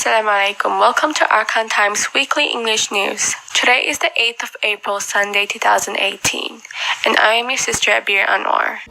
Assalamualaikum. Welcome to Arakan Times Weekly English News. Today is the 8th of April, Sunday 2018, and I am your sister Abir Anwar.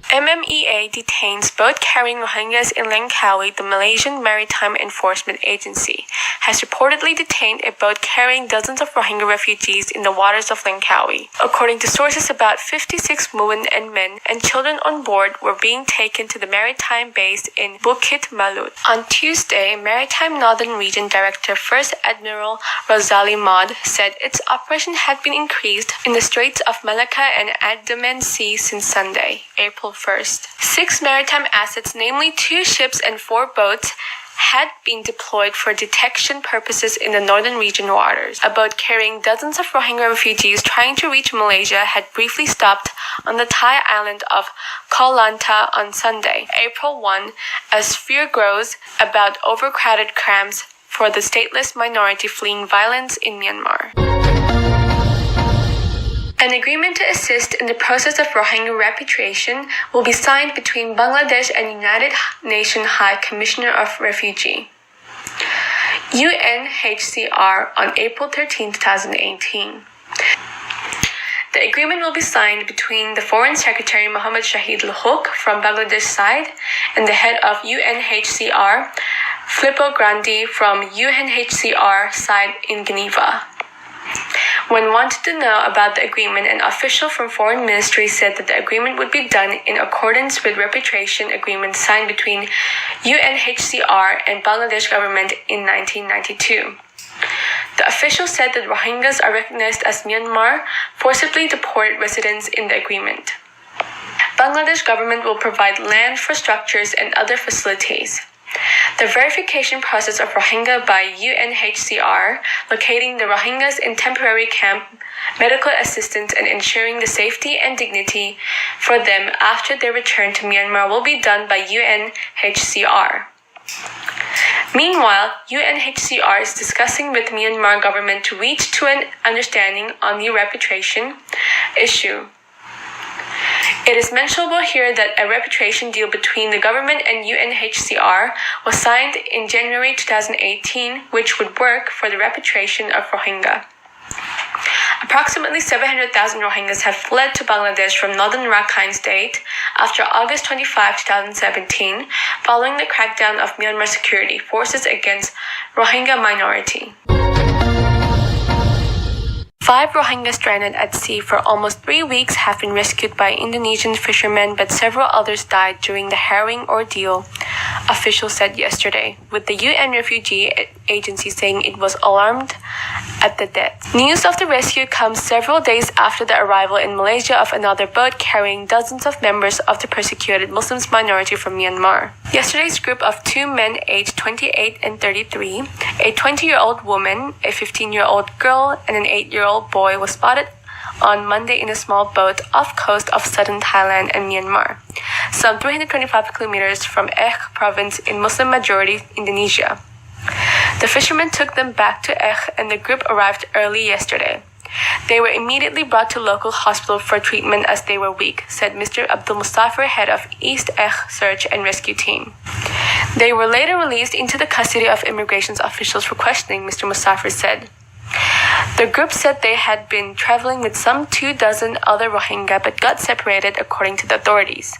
MMEA detains boat carrying Rohingyas in Langkawi. The Malaysian Maritime Enforcement Agency has reportedly detained a boat carrying dozens of Rohingya refugees in the waters of Langkawi. According to sources, about 56 women and men and children on board were being taken to the maritime base in Bukit Malut. On Tuesday, Maritime Northern Region Director First Admiral Rosali Maud said its operation had been increased in the Straits of Malacca and Andaman Sea since Sunday, April 1st. 6 maritime assets, namely 2 ships and 4 boats, had been deployed for detection purposes in the northern region waters. A boat carrying dozens of Rohingya refugees trying to reach Malaysia had briefly stopped on the Thai island of Koh Lanta on Sunday, April 1, as fear grows about overcrowded camps for the stateless minority fleeing violence in Myanmar. An agreement to assist in the process of Rohingya repatriation will be signed between Bangladesh and United Nations High Commissioner of Refugee UNHCR on April 13, 2018. The agreement will be signed between the Foreign Secretary Mohammed Shahid Al-Huk from Bangladesh side and the head of UNHCR Filippo Grandi from UNHCR side in Geneva. When wanted to know about the agreement, an official from Foreign Ministry said that the agreement would be done in accordance with repatriation agreements signed between UNHCR and Bangladesh government in 1992. The official said that Rohingyas are recognized as Myanmar forcibly deported residents in the agreement. Bangladesh government will provide land for structures and other facilities. The verification process of Rohingya by UNHCR, locating the Rohingyas in temporary camp, medical assistance, and ensuring the safety and dignity for them after their return to Myanmar will be done by UNHCR. Meanwhile, UNHCR is discussing with Myanmar government to reach to an understanding on the repatriation issue. It is mentionable here that a repatriation deal between the government and UNHCR was signed in January 2018, which would work for the repatriation of Rohingya. Approximately 700,000 Rohingyas have fled to Bangladesh from northern Rakhine State after August 25, 2017, following the crackdown of Myanmar security forces against Rohingya minority. 5 Rohingya stranded at sea for almost 3 weeks have been rescued by Indonesian fishermen, but several others died during the harrowing ordeal, officials said yesterday, with the UN Refugee Agency saying it was alarmed at the death. News of the rescue comes several days after the arrival in Malaysia of another boat carrying dozens of members of the persecuted Muslim minority from Myanmar. Yesterday's group of 2 men aged 28 and 33, a 20-year-old woman, a 15-year-old girl, and an 8-year-old boy was spotted on Monday in a small boat off coast of southern Thailand and Myanmar, some 325 kilometers from Aceh province in Muslim-majority Indonesia. The fishermen took them back to Aceh and the group arrived early yesterday. They were immediately brought to local hospital for treatment as they were weak, said Mr. Abdul Mustafir, head of East Aceh Search and Rescue Team. They were later released into the custody of immigration officials for questioning, Mr. Mustafir said. The group said they had been traveling with some 24 other Rohingya but got separated according to the authorities.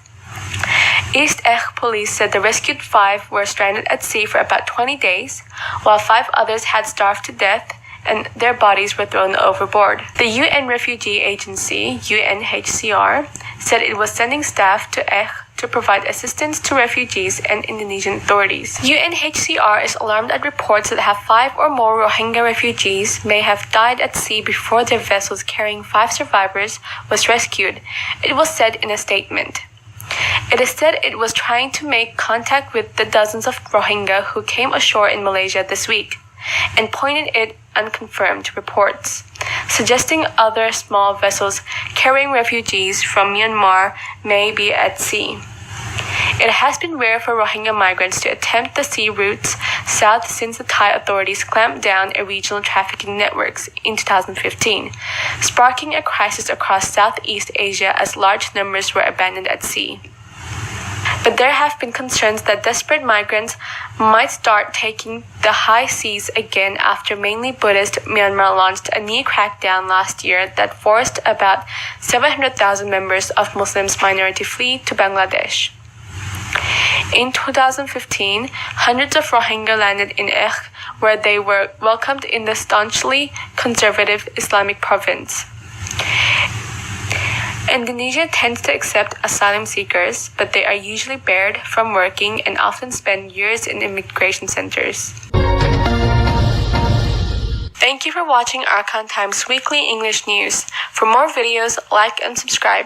East Aceh police said the rescued 5 were stranded at sea for about 20 days, while 5 others had starved to death and their bodies were thrown overboard. The UN Refugee Agency, UNHCR, said it was sending staff to Aceh to provide assistance to refugees and Indonesian authorities. UNHCR is alarmed at reports that 5 or more Rohingya refugees may have died at sea before their vessels carrying 5 survivors was rescued, it was said in a statement. It is said it was trying to make contact with the dozens of Rohingya who came ashore in Malaysia this week, and pointed it unconfirmed reports, suggesting other small vessels carrying refugees from Myanmar may be at sea. It has been rare for Rohingya migrants to attempt the sea routes south since the Thai authorities clamped down on regional trafficking networks in 2015, sparking a crisis across Southeast Asia as large numbers were abandoned at sea. But there have been concerns that desperate migrants might start taking the high seas again after mainly Buddhist Myanmar launched a new crackdown last year that forced about 700,000 members of Muslims minority flee to Bangladesh. In 2015, hundreds of Rohingya landed in where they were welcomed in the staunchly conservative Islamic province. Indonesia tends to accept asylum seekers, but they are usually barred from working and often spend years in immigration centers. Thank you for watching Arakan Times Weekly English News. For more videos, like and subscribe.